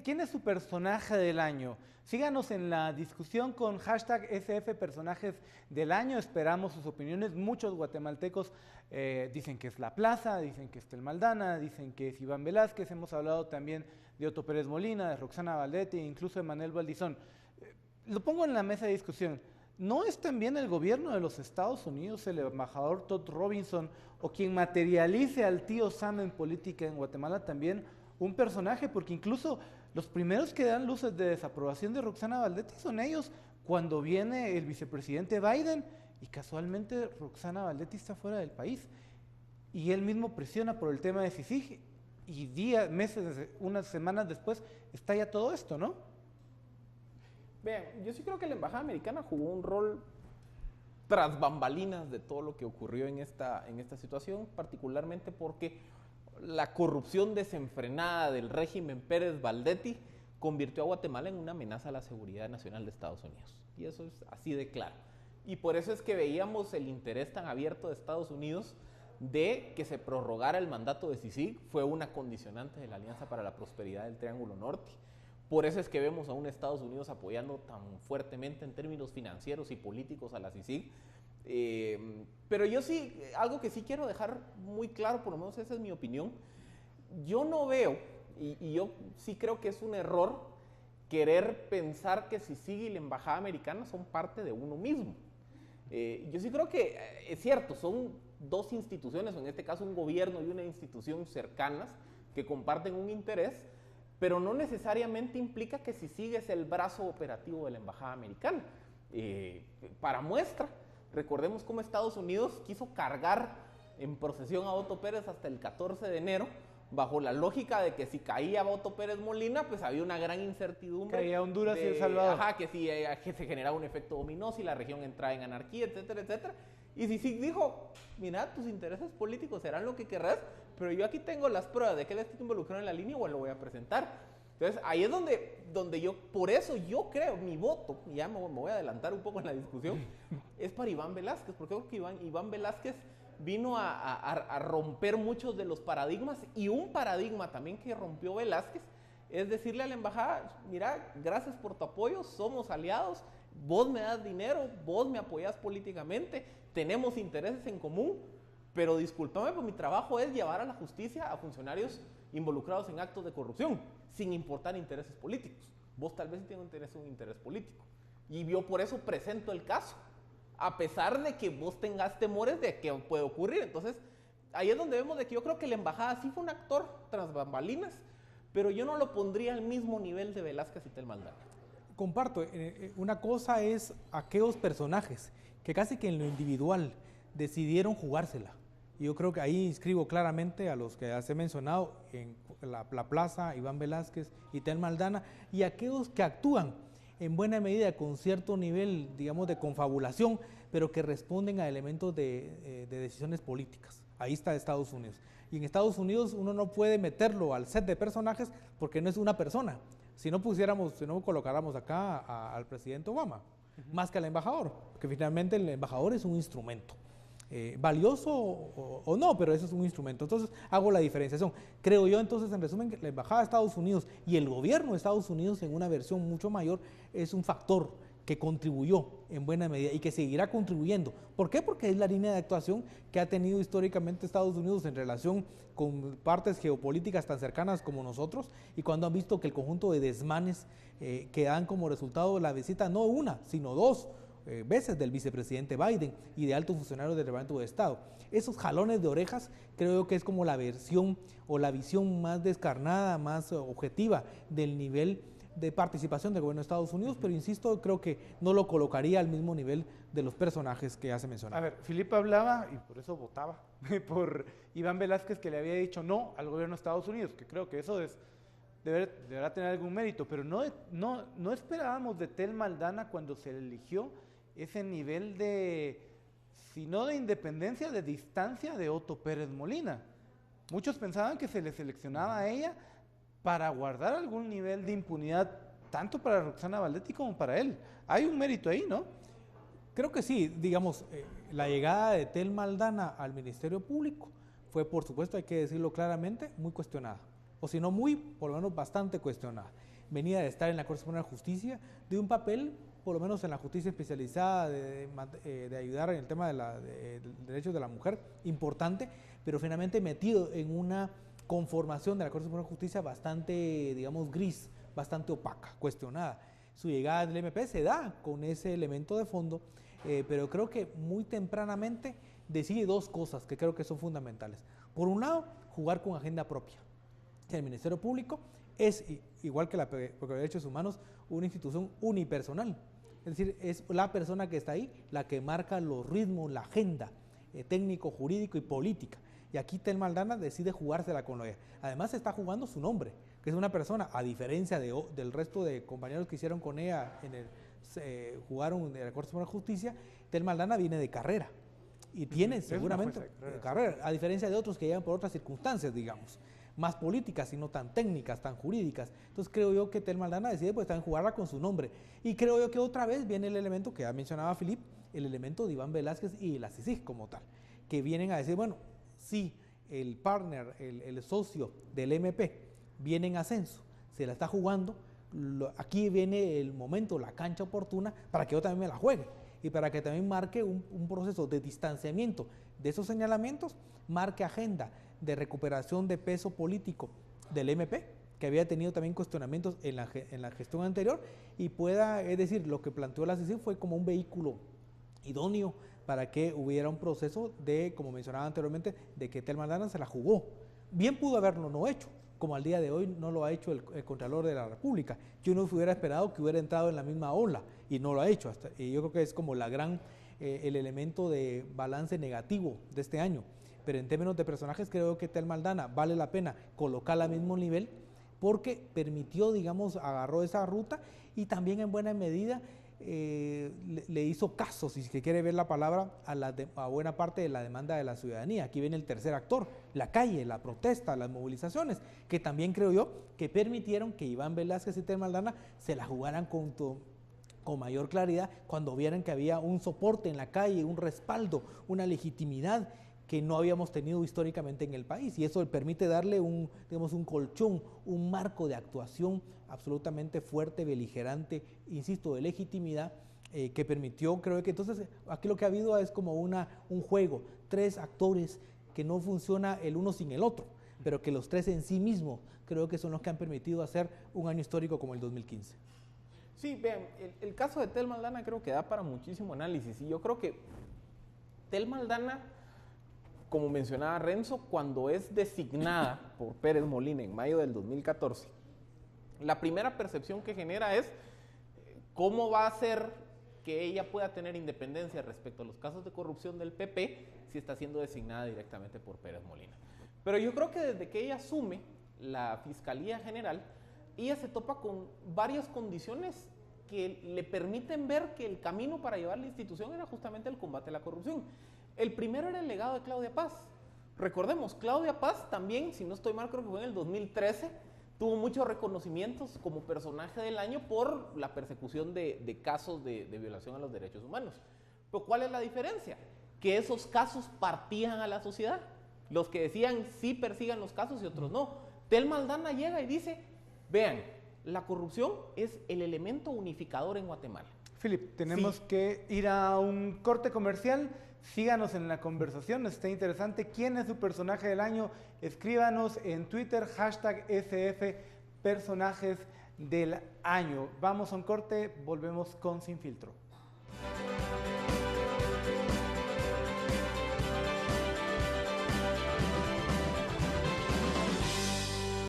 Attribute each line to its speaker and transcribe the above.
Speaker 1: ¿Quién es su personaje del año? Síganos en la discusión con hashtag SF Personajes del Año. Esperamos sus opiniones. Muchos guatemaltecos dicen que es La Plaza, dicen que es Tel Maldana, dicen que es Iván Velázquez. Hemos hablado también de Otto Pérez Molina, de Roxana Valdetti, incluso de Manuel Valdizón. Lo pongo en la mesa de discusión. ¿No es también el gobierno de los Estados Unidos, el embajador Todd Robinson, o quien materialice al tío Sam en política en Guatemala también un personaje? Porque incluso los primeros que dan luces de desaprobación de Roxana Valdetti son ellos cuando viene el vicepresidente Biden y casualmente Roxana Valdetti está fuera del país. Y él mismo presiona por el tema de CICIG y días, meses, unas semanas después estalla todo esto, ¿no?
Speaker 2: Vean, yo sí creo que la embajada americana jugó un rol tras bambalinas de todo lo que ocurrió en esta situación, particularmente porque la corrupción desenfrenada del régimen Pérez Valdetti convirtió a Guatemala en una amenaza a la seguridad nacional de Estados Unidos. Y eso es así de claro. Y por eso es que veíamos el interés tan abierto de Estados Unidos de que se prorrogara el mandato de CICIG. Fue una condicionante de la Alianza para la Prosperidad del Triángulo Norte. Por eso es que vemos a un Estados Unidos apoyando tan fuertemente en términos financieros y políticos a la CICIG. Pero yo sí, algo que sí quiero dejar muy claro, por lo menos esa es mi opinión, yo no veo, y yo sí creo que es un error querer pensar que CICIG y la Embajada Americana son parte de uno mismo. Yo sí creo que es cierto, son dos instituciones, o en este caso un gobierno y una institución cercanas que comparten un interés, pero no necesariamente implica que CICIG es el brazo operativo de la Embajada Americana. Para muestra, recordemos cómo Estados Unidos quiso cargar en procesión a Otto Pérez hasta el 14 de enero, bajo la lógica de que si caía Otto Pérez Molina, pues había una gran incertidumbre.
Speaker 1: Caía Honduras y El Salvador.
Speaker 2: Ajá, que si que se generaba un efecto dominó, si la región entraba en anarquía, etcétera, etcétera. Y CICIG dijo, mira, tus intereses políticos serán lo que querrás, pero yo aquí tengo las pruebas de que él está involucrado en la línea, igual lo voy a presentar. Entonces, ahí es donde yo, por eso yo creo, mi voto, y ya me voy a adelantar un poco en la discusión, es para Iván Velázquez, porque creo que Iván Velázquez vino a romper muchos de los paradigmas, y un paradigma también que rompió Velázquez es decirle a la embajada, mira, gracias por tu apoyo, somos aliados, vos me das dinero, vos me apoyás políticamente, tenemos intereses en común, pero discúlpame, pues mi trabajo es llevar a la justicia a funcionarios involucrados en actos de corrupción, sin importar intereses políticos. Vos tal vez tienes un interés político. Y yo por eso presento el caso, a pesar de que vos tengas temores de que puede ocurrir. Entonces, ahí es donde vemos de que yo creo que la embajada sí fue un actor tras bambalinas, pero yo no lo pondría al mismo nivel de Velázquez y Tel Maldana.
Speaker 3: Comparto, una cosa es aquellos personajes que casi que en lo individual decidieron jugársela. Y yo creo que ahí inscribo claramente a los que ya se he mencionado en la Plaza, Iván Velázquez y Tel Maldana, y aquellos que actúan en buena medida con cierto nivel, digamos, de confabulación, pero que responden a elementos de decisiones políticas. Ahí está Estados Unidos. Y en Estados Unidos uno no puede meterlo al set de personajes porque no es una persona. Si no colocáramos acá al presidente Obama, más que al embajador, porque finalmente el embajador es un instrumento. Valioso o no, pero eso es un instrumento. Entonces hago la diferenciación. Creo yo entonces, en resumen, que la embajada de Estados Unidos y el gobierno de Estados Unidos en una versión mucho mayor es un factor que contribuyó en buena medida y que seguirá contribuyendo. ¿Por qué? Porque es la línea de actuación que ha tenido históricamente Estados Unidos en relación con partes geopolíticas tan cercanas como nosotros, y cuando han visto que el conjunto de desmanes que dan como resultado la visita no una, sino dos veces del vicepresidente Biden y de altos funcionarios del Departamento de Estado. Esos jalones de orejas creo yo que es como la versión o la visión más descarnada, más objetiva del nivel de participación del gobierno de Estados Unidos, pero insisto, creo que no lo colocaría al mismo nivel de los personajes que ya se mencionaron.
Speaker 1: A ver, Filipe hablaba, y por eso votaba, por Iván Velázquez, que le había dicho no al gobierno de Estados Unidos, que creo que eso deberá tener algún mérito, pero no esperábamos de Tel Maldana cuando se le eligió ese nivel de, si no de independencia, de distancia de Otto Pérez Molina. Muchos pensaban que se le seleccionaba a ella para guardar algún nivel de impunidad, tanto para Roxana Valdetti como para él. Hay un mérito ahí, ¿no?
Speaker 3: Creo que sí, digamos, la llegada de Tel Maldana al Ministerio Público fue, por supuesto, hay que decirlo claramente, muy cuestionada. o si no muy, por lo menos bastante cuestionada. Venía de estar en la Corte Suprema de Justicia, de un papel, por lo menos en la justicia especializada, de ayudar en el tema de derechos de la mujer, importante, pero finalmente metido en una conformación de la Corte Suprema de Justicia bastante, digamos, gris, bastante opaca, cuestionada. Su llegada del MP se da con ese elemento de fondo, pero creo que muy tempranamente decide dos cosas que creo que son fundamentales. Por un lado, jugar con agenda propia. El Ministerio Público es, igual que la Procuraduría de Derechos Humanos, una institución unipersonal. Es decir, es la persona que está ahí la que marca los ritmos, la agenda técnico, jurídico y política. Y aquí Telma Aldana decide jugársela con ella. Además está jugando su nombre, que es una persona, a diferencia del resto de compañeros que hicieron con ella, jugaron en la Corte Suprema de Justicia, Telma Aldana viene de carrera. Y tiene seguramente carrera, a diferencia de otros que llegan por otras circunstancias, digamos, más políticas y no tan técnicas, tan jurídicas. Entonces creo yo que Telma Aldana decide pues también jugarla con su nombre. Y creo yo que otra vez viene el elemento que ya mencionaba Filip, el elemento de Iván Velázquez y la CICIG como tal, que vienen a decir, bueno, si el partner, el socio del MP viene en ascenso, se la está jugando, aquí viene el momento, la cancha oportuna para que yo también me la juegue y para que también marque un proceso de distanciamiento de esos señalamientos, marque agenda de recuperación de peso político del MP, que había tenido también cuestionamientos en la gestión anterior, y pueda, es decir, lo que planteó la CICIG fue como un vehículo idóneo para que hubiera un proceso de, como mencionaba anteriormente, de que Telma Aldana se la jugó. Bien pudo haberlo no hecho, como al día de hoy no lo ha hecho el Contralor de la República. Yo no hubiera esperado que hubiera entrado en la misma ola y no lo ha hecho. Y yo creo que es como el elemento de balance negativo de este año. Pero en términos de personajes creo que Telma Aldana vale la pena colocarla al mismo nivel porque permitió, digamos, agarró esa ruta y también en buena medida le hizo caso, si se quiere ver la palabra, a buena parte de la demanda de la ciudadanía. Aquí viene el tercer actor, la calle, la protesta, las movilizaciones, que también creo yo que permitieron que Iván Velázquez y Telma Aldana se la jugaran con mayor claridad cuando vieran que había un soporte en la calle, un respaldo, una legitimidad que no habíamos tenido históricamente en el país, y eso permite darle un colchón, un marco de actuación absolutamente fuerte, beligerante, insisto, de legitimidad, que permitió, creo que entonces aquí lo que ha habido es como un juego, tres actores que no funciona el uno sin el otro, pero que los tres en sí mismos creo que son los que han permitido hacer un año histórico como el 2015.
Speaker 2: Sí, vean, el caso de Telma Aldana creo que da para muchísimo análisis, y yo creo que Telma Aldana, como mencionaba Renzo, cuando es designada por Pérez Molina en mayo del 2014, la primera percepción que genera es cómo va a ser que ella pueda tener independencia respecto a los casos de corrupción del PP si está siendo designada directamente por Pérez Molina. Pero yo creo que desde que ella asume la Fiscalía General, ella se topa con varias condiciones que le permiten ver que el camino para llevar la institución era justamente el combate a la corrupción. El primero era el legado de Claudia Paz. Recordemos, Claudia Paz también, si no estoy mal, creo que fue en el 2013, tuvo muchos reconocimientos como personaje del año por la persecución de casos de violación a los derechos humanos. Pero ¿cuál es la diferencia? Que esos casos partían a la sociedad. Los que decían sí persigan los casos y otros no. Telma Aldana llega y dice, vean, la corrupción es el elemento unificador en Guatemala.
Speaker 1: Filip, tenemos que ir a un corte comercial. Síganos en la conversación, está interesante. ¿Quién es su personaje del año? Escríbanos en Twitter, #SF Personajes del Año. Vamos a un corte, volvemos con Sin Filtro.